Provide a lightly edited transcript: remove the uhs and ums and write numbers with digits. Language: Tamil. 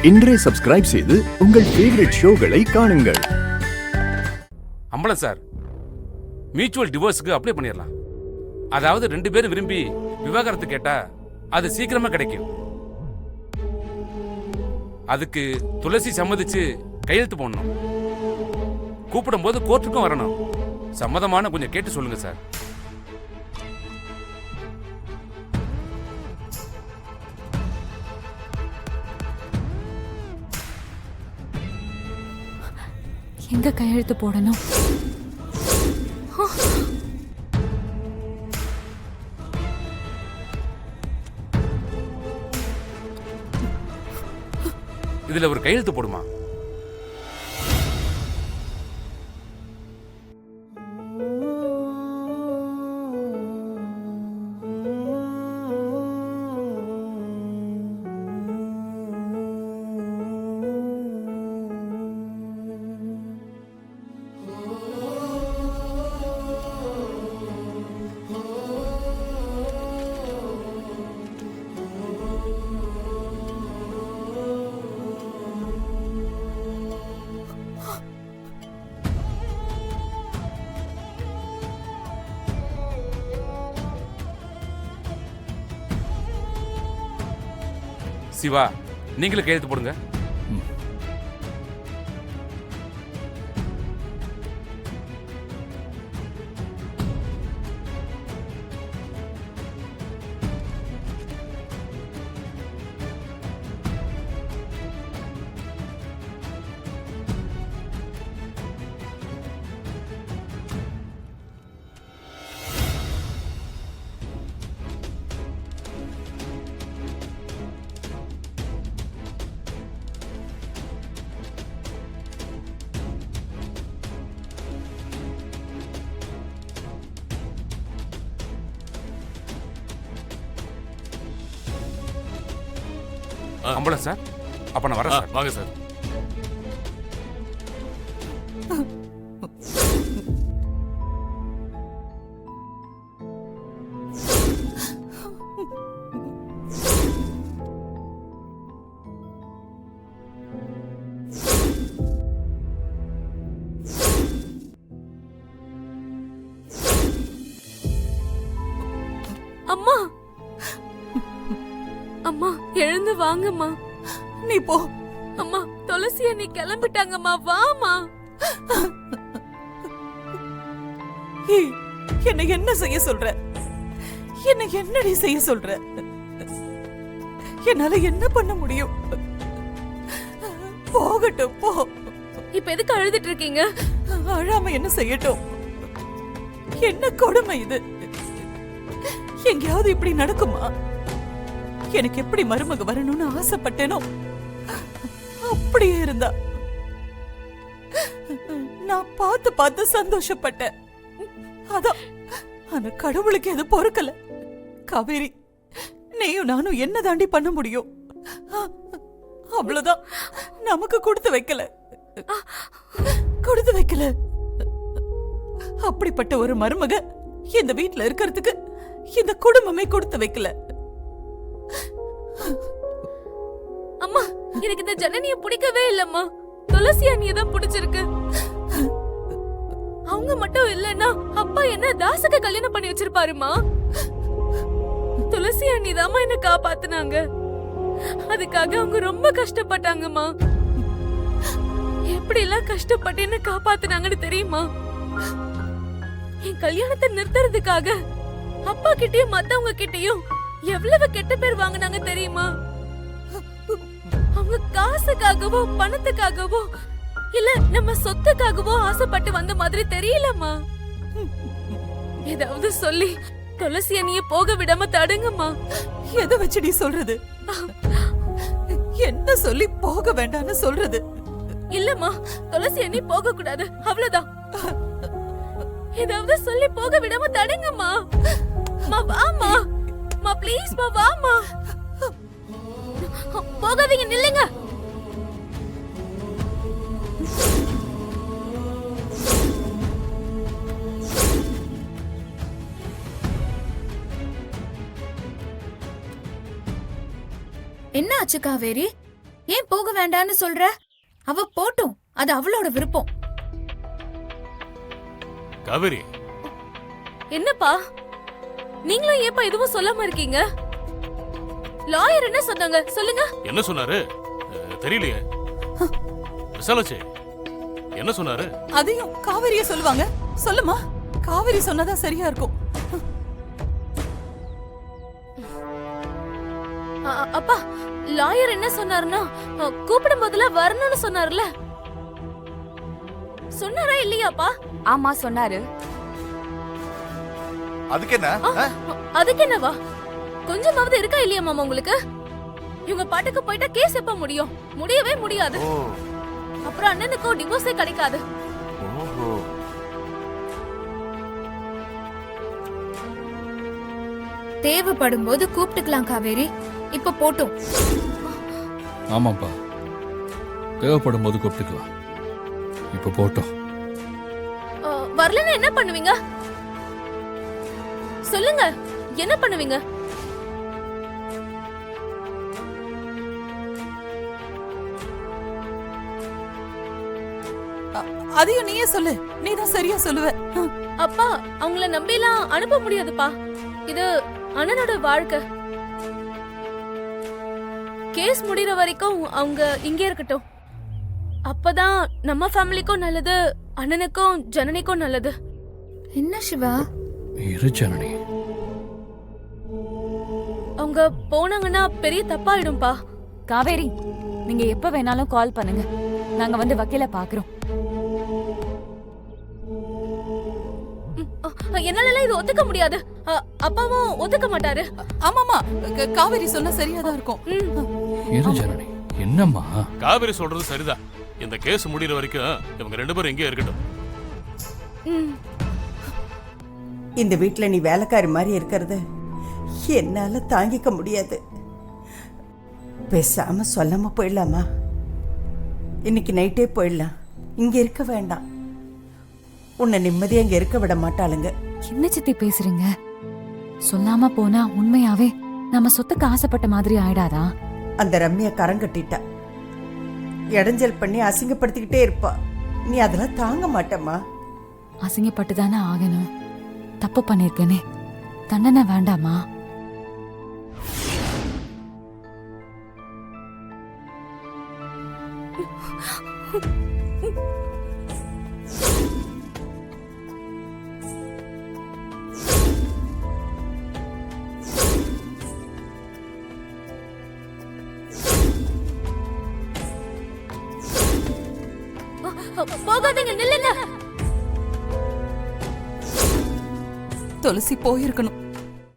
இன்றே சப்ஸ்கிரைப் செய்து உங்கள் ஃபேவரட் ஷோகளை காணுங்கள். அம்பலம் சார், மியூச்சுவல் டிவோர்ஸுக்கு அப்ளை பண்ணிடலாம். அதாவது 2 பேரும் விரும்பி விவாகரத்து கேட்டா அது சீக்கிரமா கிடைக்கும். அதுக்கு துளசி சம்மதிச்சு கையெழுத்து போடணும். கூப்பிடும் போது கோர்ட்டுக்கும் வரணும். சம்மதமான கொஞ்சம் கேட்டு சொல்லுங்க சார். எங்க கையெழுத்து போடணும்? இதுல ஒரு கையெழுத்து போடுமா? சிவா, நீங்களும் கையெழுத்து போடுங்க. அம்பலம் சார், அப்ப நான் வரேன் சார். வாங்க சார். அம்மா, அம்மா எழுந்து வாங்கம்மா. நீ போ. அம்மா, துளசி அண்ணி கிளம்பிட்டாங்கம்மா, வாமா. என்ன என்ன செய்ய சொல்ற? என்ன என்னடி செய்ய சொல்ற? என்னால என்ன பண்ண முடியும்? போகட்டும், போ. இப்ப எதுக்கு அழுதுட்டு இருக்கீங்க? அழாம என்ன செய்யட்டும்? என்ன கொடுமை இது? எங்கேயாவது இப்படி நடக்குமா? எனக்கு எப்படி மருமக வரணும்னு ஆசைப்பட்டேனோ அப்படியே இருந்தா. நான் பார்த்து பார்த்து சந்தோஷப்பட்டேன். அதான் அந்த கடவுளுக்கு எது பொறுக்கல. காவேரி, நீயும் நானும் என்ன தாண்டி பண்ண முடியும்? அவ்வளவுதான். நமக்கு கொடுத்து வைக்கல, கொடுத்து வைக்கல. அப்படிப்பட்ட ஒரு மருமக இந்த வீட்டுல இருக்கிறதுக்கு இந்த குடும்பமே கொடுத்து வைக்கல. அம்மா, எனக்கு இந்த ஜனனிய பிடிக்கவே இல்லம்மா. துளசி அண்ணிய தான் பிடிச்சிருக்கு. அவங்க மட்டும் இல்லன்னா அப்பா என்ன தாசக கல்யாணம் பண்ணி வச்சிருப்பாருமா. துளசி அண்ணி தாமா என்ன காப்பாத்துனாங்க. அதுக்காக அவங்க ரொம்ப கஷ்டப்பட்டாங்கம்மா. எப்படி எல்லாம் கஷ்டப்பட்டு என்ன காப்பாத்துனாங்கன்னு தெரியுமா? என் கல்யாணத்தை நிறுத்துறதுக்காக அப்பா கிட்டயும் மத்தவங்க கிட்டயும் எவ்வளவு கெட்ட பேர் வாங்கினாங்க தெரியுமா? அவங்க காசுக்காகவோ பணத்துக்காகவோ இல்ல நம்ம சொத்துக்காகவோ ஆசைப்பட்டு வந்த மாதிரி தெரியலம்மா. ஏதாவது சொல்லி துளசி அண்ணிய போக விடாம தடுங்கம்மா. எதை வச்சு நீ சொல்றது? என்ன சொல்லி போக வேண்டாம்னு சொல்றது? இல்லம்மா, துளசி அண்ணி போக கூடாது, அவ்வளவுதான். ஏதாவது சொல்லி போக விடாம தடுங்கம்மா. வாமா, ப்ளீஸ் வாமா. போகாதீங்க, நில்லுங்க. என்ன ஆச்சு காவேரி? ஏன் போக வேண்டான்னு சொல்ற? அவ போட்டும், அது அவளோட விருப்பம். காவேரி, என்னப்பா நீங்களும் ஏப்பா எதுவும் சொல்லாம இருக்கீங்க? லாயர் என்ன சொன்னாங்க சொல்லுங்க. என்ன சொன்னாரு? தெரியலையே. விசாலாச்சி என்ன சொன்னாரு? அதையும் காவேரிய சொல்லுவாங்க. சொல்லுமா, காவேரி சொன்னதா சரியா இருக்கும். அப்பா லாயர் என்ன சொன்னாருன்னா கூப்பிடும் போதுல வரணும்னு சொன்னார்ல. சொன்னாரா இல்லையாப்பா? ஆமா சொன்னாரு. அதுக்கு என்ன? அதுக்கு என்னவா? கொஞ்சமாவது இருக்கா இல்லையா மாமா உங்களுக்கு? இவங்க பாட்டுக்கு போயிட்டா கேஸ் எப்ப முடியும்? முடியவே முடியாது. அப்புறம் அண்ணனுக்கும் டிவோர்ஸே கிடைக்காது. தேவைப்படும் போது கூப்பிட்டுக்கலாம் காவேரி. இப்ப போட்டும். ஆமாப்பா, தேவைப்படும் போது கூப்பிட்டுக்கலாம். இப்ப போட்டோம். வரலன்னா என்ன பண்ணுவீங்க சொல்லுங்க, என்ன பண்ணுவீங்க? அதையும் நீயே சொல்லு, நீதான் சரியா சொல்லுவ. அப்பா அவங்கள நம்பிலாம் அனுப்ப முடியாதுப்பா. இது அண்ணனோட வாழ்க்கை. கேஸ் முடிகிற வரைக்கும் அவங்க இங்கே இருக்கட்டும். அப்பதான் நம்ம ஃபேமிலிக்கும் நல்லது, அண்ணனுக்கும் ஜனனிக்கும் நல்லது. என்ன சிவா? இரு ஜனனி. அவங்க போனாங்கன்னா பெரிய தப்பாயிடும்பா. காவேரி, நீங்க எப்ப வேணாலும் கால் பண்ணுங்க, நாங்க வந்து வக்கீல பாக்குறோம். என்னால இது ஒத்துக்க முடியாது. அப்பாவும் ஒத்துக்க மாட்டாரு. ஆமாமா, காவேரி சொன்னா சரியாதான் இருக்கும். இரு ஜனனி. என்னம்மா? காவேரி சொல்றது சரிதான். இந்த கேஸ் முடிகிற வரைக்கும் இவங்க 2 பேரும் இங்கே இருக்கட்டும். இந்த வீட்ல நீ வேலைக்காரி மாதிரி இருக்கிறது என்னால தாங்கிக்க முடியாது. பேசாம சொல்லாம போயிடலாமா? இன்னைக்கு நைட்டே போயிடலாம். இங்க இருக்க வேண்டாம். உன்னை நிம்மதியா இங்க இருக்க விட மாட்டாளுங்க. என்ன சித்தி பேசுறீங்க? சொல்லாம போனா உண்மையாவே நம்ம சொத்துக்கு ஆசைப்பட்ட மாதிரி ஆயிடாதா? அந்த ரம்யா கரங்கட்டிட்டா. இடைஞ்சல் பண்ணி அசிங்கப்படுத்திக்கிட்டே இருப்பா. நீ அதெல்லாம் தாங்க மாட்டேம்மா. அசிங்கப்பட்டு தானே ஆகணும். தப்பு பண்ணிருக்கேனே, தண்டனை வேண்டாமா? போகாதீங்க, நில்லுங்க. துளசி போயிருக்கணும்.